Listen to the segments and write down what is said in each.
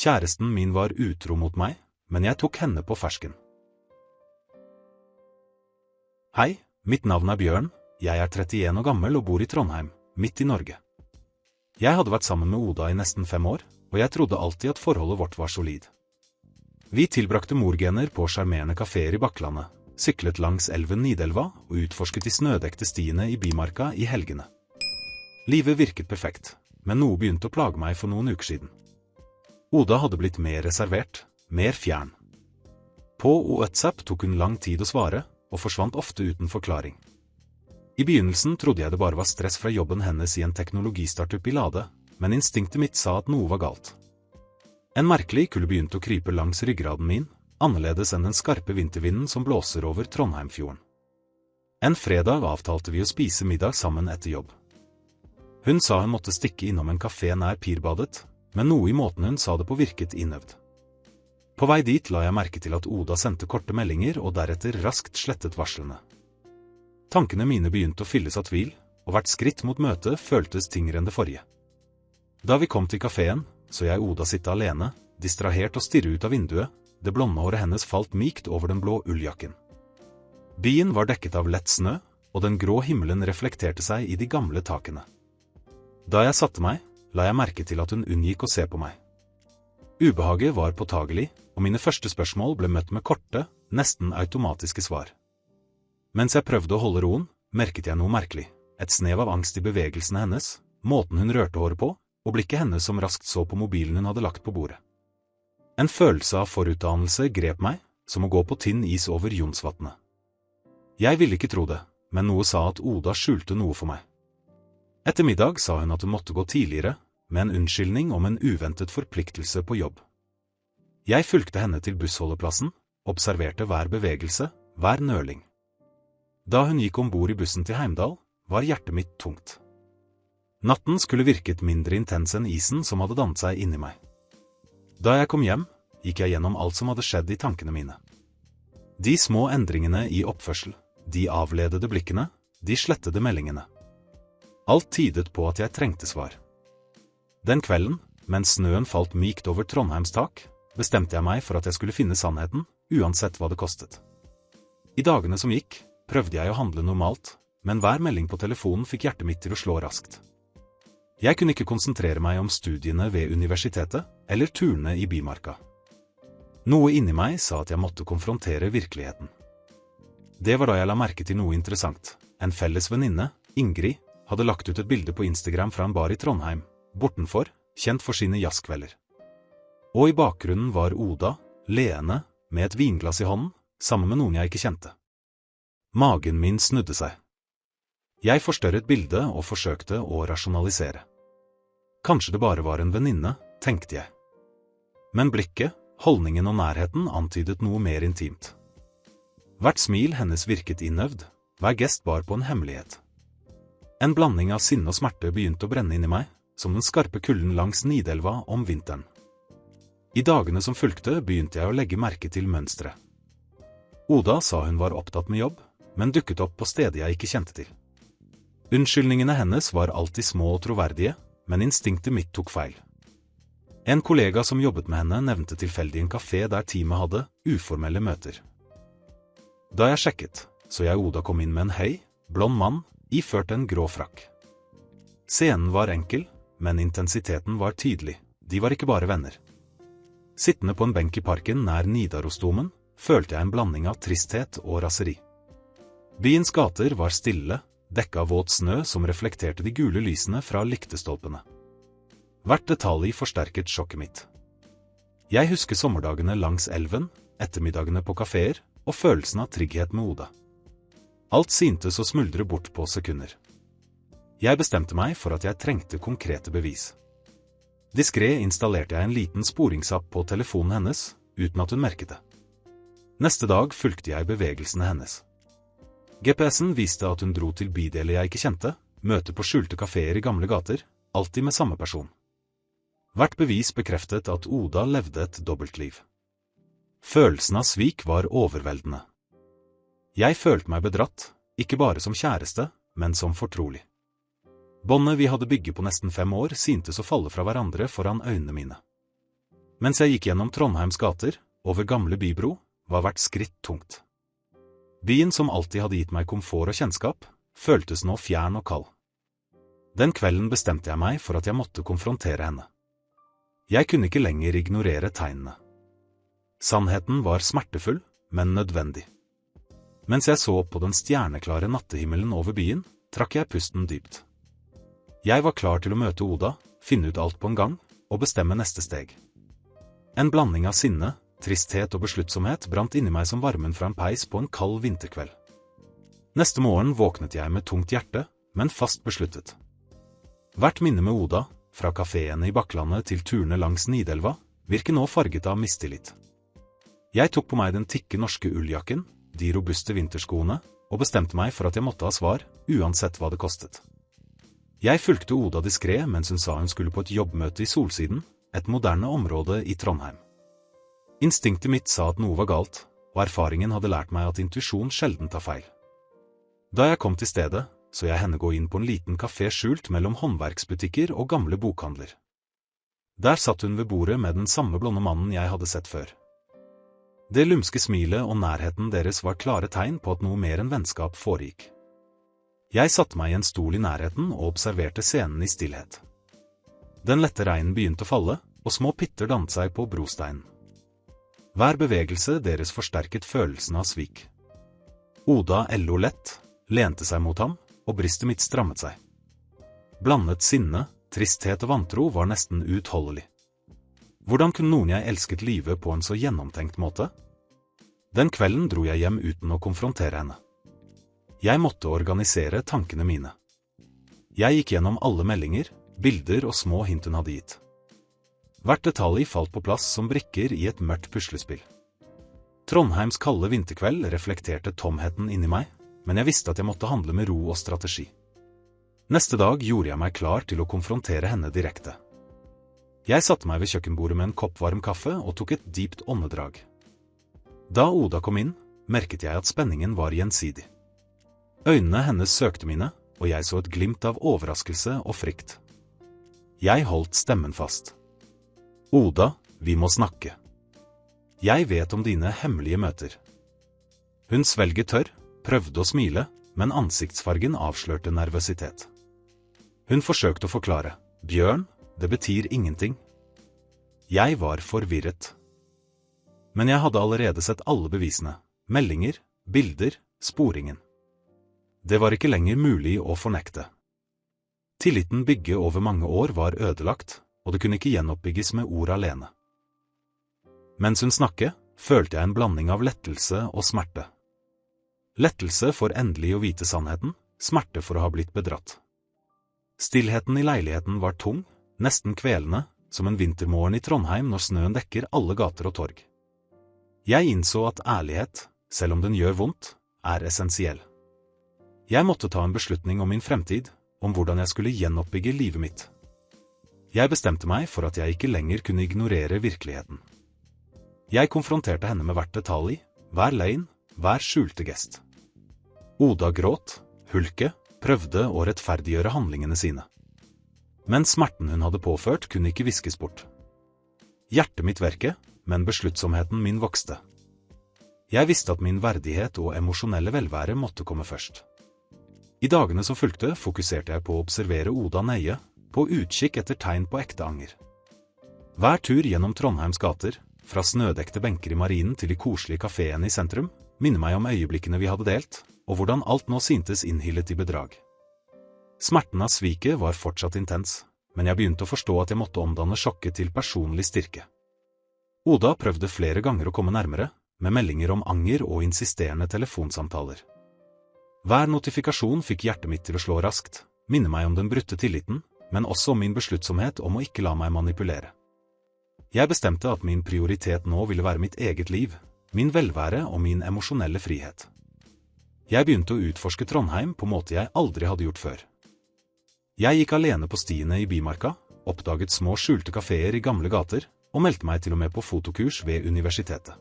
Kjæresten min var utro mot meg, men jeg tok henne på fersken. Hei, mitt navn er Bjørn, jeg er 31 år gammel og bor i Trondheim, midt i Norge. Jeg hadde vært sammen med Oda i nesten 5 år, og jeg trodde alltid at forholdet vårt var solid. Vi tilbrakte morgener på sjarmerende kaféer i Bakklandet, syklet langs elven Nidelva og utforsket de snødekte stiene i Bymarka i helgene. Livet virket perfekt, men noe begynte å plage meg for noen uker siden. Oda hadde blitt mer reservert, mer fjern. På WhatsApp tok hun lang tid å svare, og forsvant ofte uten forklaring. I begynnelsen trodde jeg det bare var stress fra jobben hennes i en teknologistartup i Lade, men instinktet mitt sa at noe var galt. En merkelig kulde begynte å krype langs ryggraden min, annerledes enn den skarpe vintervinden som blåser over Trondheimfjorden. En fredag avtalte vi å spise middag sammen etter jobb. Hun sa hun måtte stikke innom en kafé nær Pirbadet, men noe i måten hun sa det på virket innøvd. På vei dit la jeg merke til at Oda sendte korte meldinger og deretter raskt slettet varslene. Tankene mine begynte å fylles av tvil, og hvert skritt mot møtet føltes tyngre enn det forrige. Da vi kom til kaféen, så jeg Oda sitte alene, distrahert og stirre ut av vinduet, det blonde håret hennes falt mykt over den blå ulljakken. Byen var dekket av lett snø, og den grå himmelen reflekterte seg i de gamle takene. Da jeg satte meg, la jeg merke til at hun unngikk å se på meg. Ubehaget var påtagelig, og mine første spørsmål ble møtt med korte, nesten automatiske svar. Mens jeg prøvde å holde roen, merket jeg noe merkelig, et snev av angst i bevegelsene hennes, måten hun rørte håret på, og blikket hennes som raskt så på mobilen hun hadde lagt på bordet. En følelse av forutdannelse grep meg, som å gå på tynn is over Jonsvatnet. Jeg ville ikke tro det, men noe sa at Oda skjulte noe for meg. Etter middag sa hun at hun måtte gå tidligere, med en unnskyldning om en uventet forpliktelse på jobb. Jeg fulgte henne til bussholdeplassen, observerte hver bevegelse, hver nøling. Da hun gikk ombord i bussen til Heimdal, var hjertet mitt tungt. Natten skulle virket mindre intens enn isen som hadde dannet seg inni meg. Da jeg kom hjem, gikk jeg gjennom alt som hadde skjedd i tankene mine. De små endringene i oppførsel, de avledede blikkene, de slettede meldingene. Alt tydet på at jeg trengte svar. Den kvelden, mens snøen falt mykt over Trondheims tak, bestemte jeg meg for at jeg skulle finne sannheten, uansett hva det kostet. I dagene som gikk, prøvde jeg å handle normalt, men hver melding på telefonen fikk hjertet mitt til å slå raskt. Jeg kunne ikke konsentrere meg om studiene ved universitetet, eller turene i Bymarka. Noe inni meg sa at jeg måtte konfrontere virkeligheten. Det var da jeg la merke til noe interessant. En felles venninne, Ingrid, hadde lagt ut et bilde på Instagram fra en bar i Trondheim, bortenfor, kjent for sine jazzkvelder. Og i bakgrunnen var Oda, leende, med et vinglass i hånden, sammen med noen jeg ikke kjente. Magen min snudde seg. Jeg forstørret bildet og forsøkte å rasjonalisere. Kanskje det bare var en venninne, tenkte jeg. Men blikket, holdningen og nærheten antydet noe mer intimt. Hvert smil hennes virket innøvd, hver gest bar på en hemmelighet. En blanding av sinne og smerte begynte å brenne inni meg, som den skarpe kulden langs Nidelva om vinteren. I dagene som fulgte begynte jeg å legge merke til mønstre. Oda sa hun var opptatt med jobb, men dukket opp på steder jeg ikke kjente til. Unnskyldningene hennes var alltid små og troverdige, men instinktet mitt tok feil. En kollega som jobbet med henne nevnte tilfeldig en kafé der teamet hadde uformelle møter. Da jeg sjekket, så jeg Oda kom inn med en høy, blond mann, iført en grå frakk. Scenen var enkel, men intensiteten var tydelig, de var ikke bare venner. Sittende på en benk i parken nær Nidarosdomen, følte jeg en blanding av tristhet og raseri. Byens gater var stille, dekket av våt snø som reflekterte de gule lysene fra lyktestolpene. Hvert detalj forsterket sjokket mitt. Jeg husker sommerdagene langs elven, ettermiddagene på kaféer, og følelsen av trygghet med Oda. Alt syntes å smuldre bort på sekunder. Jeg bestemte meg for at jeg trengte konkrete bevis. Diskret installerte jeg en liten sporingsapp på telefonen hennes, uten at hun merket det. Neste dag fulgte jeg bevegelsene hennes. GPS-en viste at hun dro til bydeler jeg ikke kjente, møter på skjulte kaféer i gamle gater, alltid med samme person. Hvert bevis bekreftet at Oda levde et dobbeltliv. Følelsen av svik var overveldende. Jeg følte meg bedratt, ikke bare som kjæreste, men som fortrolig. Båndet vi hadde bygget på nesten 5 år syntes å falle fra hverandre foran øynene mine. Mens jeg gikk gjennom Trondheims gater, over gamle bybro, var hvert skritt tungt. Byen som alltid hadde gitt meg komfort og kjennskap, føltes nå fjern og kald. Den kvelden bestemte jeg meg for at jeg måtte konfrontere henne. Jeg kunne ikke lenger ignorere tegnene. Sannheten var smertefull, men nødvendig. Mens jeg så på den stjerneklare nattehimmelen over byen, trakk jeg pusten dypt. Jeg var klar til å møte Oda, finne ut alt på en gang, og bestemme neste steg. En blanding av sinne, tristhet og besluttsomhet brant inni meg som varmen fra en peis på en kald vinterkveld. Neste morgen våknet jeg med tungt hjerte, men fast besluttet. Hvert minne med Oda, fra kaféene i Bakklandet til turene langs Nidelva, virker nå farget av mistillit. Jeg tok på meg den tikke norske ulljakken, de robuste vinterskoene, og bestemte meg for at jeg måtte ha svar, uansett hva det kostet. Jeg fulgte Oda diskret mens hun sa hun skulle på et jobbmøte i Solsiden, et moderne område i Trondheim. Instinktet mitt sa at noe var galt, og erfaringen hadde lært meg at intuisjon sjelden tar feil. Da jeg kom til stedet, så jeg henne gå inn på en liten kafé skjult mellom håndverksbutikker og gamle bokhandler. Der satt hun ved bordet med den samme blonde mannen jeg hadde sett før. Det lumske smilet og nærheten deres var klare tegn på at noe mer enn vennskap foregikk. Jeg satte meg i en stol i nærheten og observerte scenen i stillhet. Den lette regnen begynte å falle, og små pitter dannet seg på brosteinen. Hver bevegelse deres forsterket følelsen av svik. Oda lo lett, lente seg mot ham, og brystet mitt strammet seg. Blandet sinne, tristhet og vantro var nesten uutholdelig. Hvordan kunne noen jeg elsket livet på en så gjennomtenkt måte? Den kvelden dro jeg hjem uten å konfrontere henne. Jeg måtte organisere tankene mine. Jeg gikk gjennom alle meldinger, bilder og små hint hun hadde gitt. Hvert detalj falt på plass som brikker i et mørkt puslespill. Trondheims kalde vinterkveld reflekterte tomheten inni meg, men jeg visste at jeg måtte handle med ro og strategi. Neste dag gjorde jeg meg klar til å konfrontere henne direkte. Jeg satte meg ved kjøkkenbordet med en kopp varm kaffe og tok et dypt åndedrag. Da Oda kom inn, merket jeg at spenningen var gjensidig. Øynene hennes søkte mine, og jeg så et glimt av overraskelse og frykt. Jeg holdt stemmen fast. Oda, vi må snakke. Jeg vet om dine hemmelige møter. Hun svelget tørr, prøvde å smile, men ansiktsfargen avslørte nervøsitet. Hun forsøkte å forklare. Bjørn, det betyr ingenting. Jeg var forvirret. Men jeg hadde allerede sett alle bevisene. Meldinger, bilder, sporingen. Det var ikke lenger mulig å fornekte. Tilliten bygget over mange år var ødelagt, og det kunne ikke gjenoppbygges med ord alene. Mens hun snakket, følte jeg en blanding av lettelse og smerte. Lettelse for endelig å vite sannheten, smerte for å ha blitt bedratt. Stillheten i leiligheten var tung, nesten kvelende, som en vintermorgen i Trondheim når snøen dekker alle gater og torg. Jeg innså at ærlighet, selv om den gjør vondt, er essensiell. Jeg måtte ta en beslutning om min fremtid, om hvordan jeg skulle gjenoppbygge livet mitt. Jeg bestemte meg for at jeg ikke lenger kunne ignorere virkeligheten. Jeg konfronterte henne med hvert detalj, hver løgn, hver skjulte gest. Oda gråt, hulke, prøvde å rettferdiggjøre handlingene sine. Men smerten hun hadde påført kunne ikke viskes bort. Hjertet mitt verket, men besluttsomheten min vokste. Jeg visste at min verdighet og emosjonelle velvære måtte komme først. I dagene som fulgte fokuserte jeg på å observere Oda nøye, på utkikk etter tegn på ekte anger. Hver tur gjennom Trondheims gater, fra snødekte benker i marinen til de koselige kaféene i sentrum, minner meg om øyeblikkene vi hadde delt, og hvordan alt nå syntes innhyllet i bedrag. Smerten av sviket var fortsatt intens, men jeg begynte å forstå at jeg måtte omdanne sjokket til personlig styrke. Oda prøvde flere ganger å komme nærmere, med meldinger om anger og insisterende telefonsamtaler. Hver notifikasjon fikk hjertet mitt til å slå raskt, minne meg om den brutte tilliten, men også om min besluttsomhet om å ikke la meg manipulere. Jeg bestemte at min prioritet nå ville være mitt eget liv, min velvære og min emosjonelle frihet. Jeg begynte å utforske Trondheim på måte jeg aldri hadde gjort før. Jeg gikk alene på stiene i Bymarka, oppdaget små skjulte kaféer i gamle gater, og meldte meg til og med på fotokurs ved universitetet.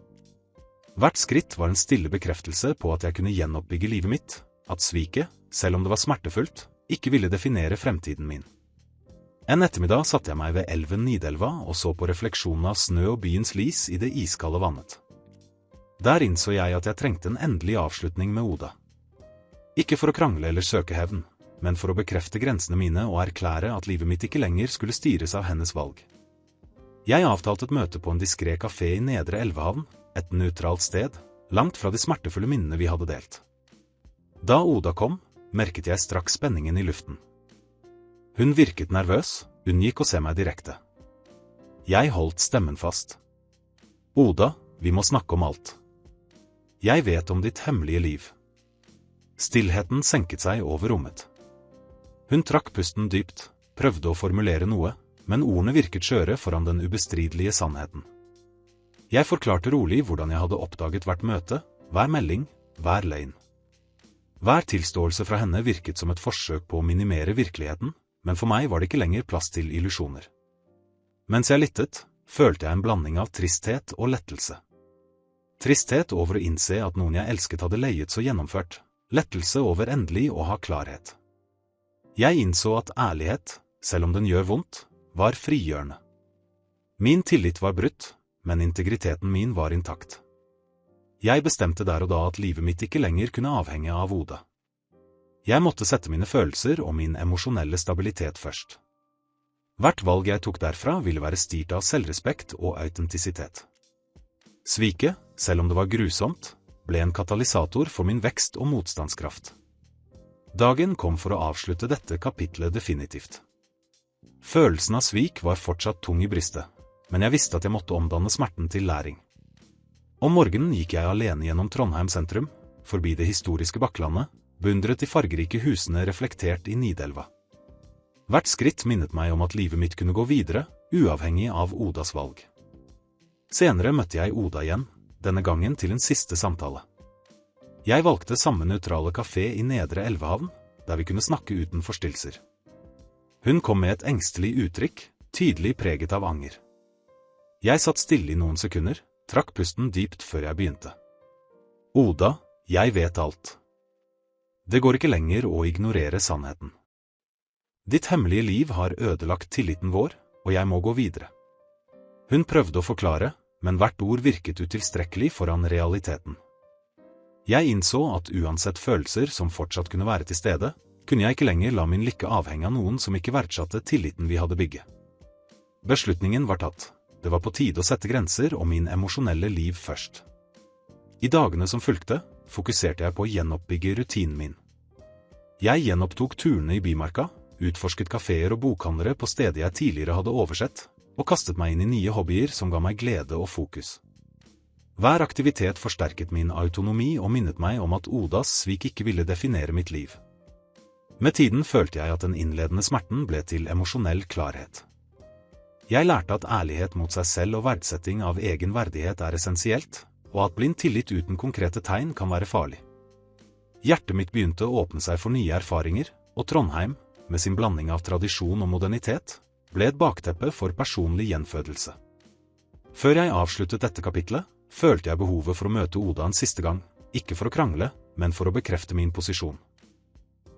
Hvert skritt var en stille bekreftelse på at jeg kunne gjenoppbygge livet mitt, at sviket, selv om det var smertefullt, ikke ville definere fremtiden min. En ettermiddag satte jeg meg ved elven Nidelva og så på refleksjonen av snø og byens lys i det iskalde vannet. Der innså jeg at jeg trengte en endelig avslutning med Oda. Ikke for å krangle eller søke hevn, men for å bekrefte grensene mine og erklære at livet mitt ikke lenger skulle styres av hennes valg. Jeg avtalte et møte på en diskret kafé i Nedre Elvehavn, et nøytralt sted, langt fra de smertefulle minnene vi hadde delt. Da Oda kom, merket jeg straks spenningen i luften. Hun virket nervøs, unngikk å se meg direkte. Jeg holdt stemmen fast. Oda, vi må snakke om alt. Jeg vet om ditt hemmelige liv. Stillheten senket seg over rommet. Hun trakk pusten dypt, prøvde å formulere noe, men ordene virket skjøre foran den ubestridelige sannheten. Jeg forklarte rolig hvordan jeg hadde oppdaget hvert møte, hver melding, hver løgn. Hver tilståelse fra henne virket som et forsøk på å minimere virkeligheten, men for meg var det ikke lenger plass til illusjoner. Mens jeg lyttet, følte jeg en blanding av tristhet og lettelse. Tristhet over å innse at noen jeg elsket hadde leiet så gjennomført, lettelse over endelig å ha klarhet. Jeg innså at ærlighet, selv om den gjør vondt, var frigjørende. Min tillit var brutt, men integriteten min var intakt. Jeg bestemte der og da at livet mitt ikke lenger kunne avhenge av Oda. Jeg måtte sette mine følelser og min emosjonelle stabilitet først. Hvert valg jeg tok derfra ville være styrt av selvrespekt og autentisitet. Sviket, selv om det var grusomt, ble en katalysator for min vekst og motstandskraft. Dagen kom for å avslutte dette kapitlet definitivt. Følelsen av svik var fortsatt tung i brystet, men jeg visste at jeg måtte omdanne smerten til læring. Om morgenen gikk jeg alene gjennom Trondheim sentrum, forbi det historiske Bakklandet, beundret de fargerike husene reflektert i Nidelva. Hvert skritt minnet meg om at livet mitt kunne gå videre, uavhengig av Odas valg. Senere møtte jeg Oda igjen, denne gangen til en siste samtale. Jeg valgte samme nøytrale kafé i Nedre Elvehavn, der vi kunne snakke uten forstyrrelser. Hun kom med et engstelig uttrykk, tydelig preget av anger. Jeg satt stille i noen sekunder, trakk pusten dypt før jeg begynte. Oda, jeg vet alt. Det går ikke lenger å ignorere sannheten. Ditt hemmelige liv har ødelagt tilliten vår, og jeg må gå videre. Hun prøvde å forklare, men hvert ord virket utilstrekkelig foran realiteten. Jeg innså at uansett følelser som fortsatt kunne være til stede, kunne jeg ikke lenger la min lykke avhenge av noen som ikke verdsatte tilliten vi hadde bygget. Beslutningen var tatt. Det var på tide å sette grenser og min emosjonelle liv først. I dagene som fulgte, fokuserte jeg på å gjenoppbygge rutinen min. Jeg gjenopptok turene i Bymarka, utforsket kaféer og bokhandlere på steder jeg tidligere hadde oversett, og kastet meg inn i nye hobbyer som ga meg glede og fokus. Hver aktivitet forsterket min autonomi og minnet meg om at Odas svik ikke ville definere mitt liv. Med tiden følte jeg at den innledende smerten ble til emosjonell klarhet. Jeg lærte at ærlighet mot seg selv og verdsetting av egen verdighet er essensielt, og at blind tillit uten konkrete tegn kan være farlig. Hjertet mitt begynte å åpne seg for nye erfaringer, og Trondheim, med sin blanding av tradisjon og modernitet, ble et bakteppe for personlig gjenfødelse. Før jeg avsluttet dette kapitlet, følte jeg behovet for å møte Oda en siste gang, ikke for å krangle, men for å bekrefte min posisjon.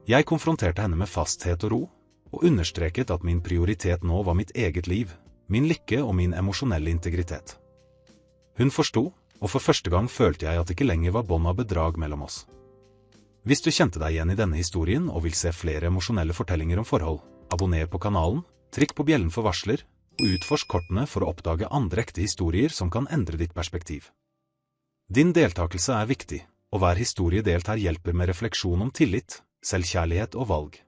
Jeg konfronterte henne med fasthet og ro, og understreket at min prioritet nå var mitt eget liv, min lykke og min emosjonelle integritet. Hun forsto, og for første gang følte jeg at det ikke lenger var bånd av bedrag mellom oss. Hvis du kjente deg igjen i denne historien og vil se flere emosjonelle fortellinger om forhold, abonner på kanalen, trykk på bjellen for varsler, og utforsk kortene for å oppdage andre ekte historier som kan endre ditt perspektiv. Din deltakelse er viktig, og hver historie delt her hjelper med refleksjon om tillit, selvkjærlighet og valg.